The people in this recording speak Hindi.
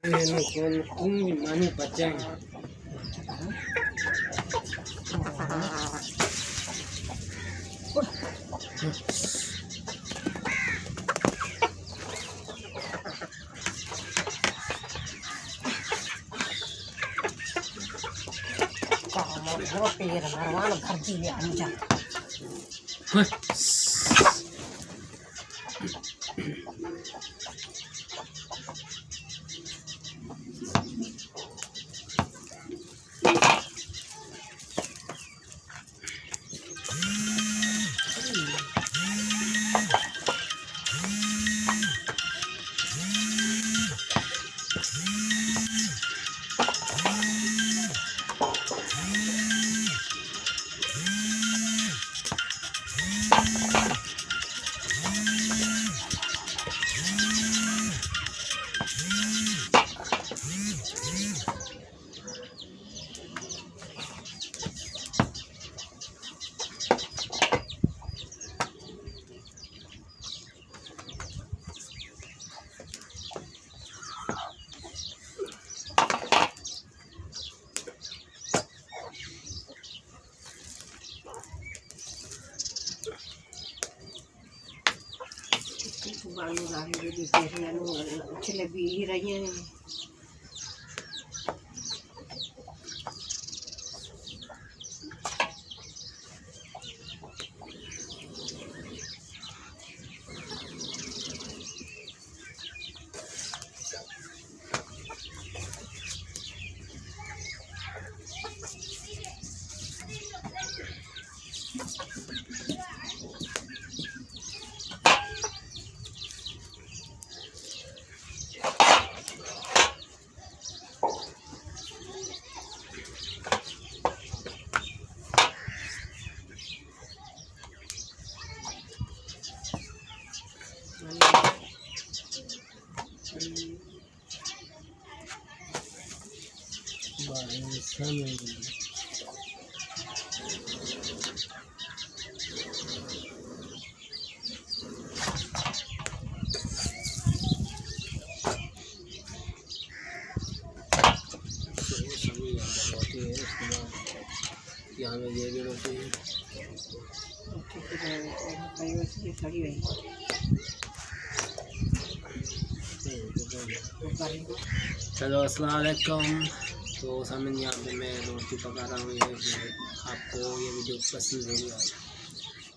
Mani pacang. Kalau pira marwala bharji le anja baru lahir di Syria nu lebih raya यहाँ में ये भी रोटी है। चलो अस्सलाम वालेकुम। तो सामने यहाँ पे मैं रोटी पका रहा हूँ। ये आपको ये वीडियो पसंद होगी।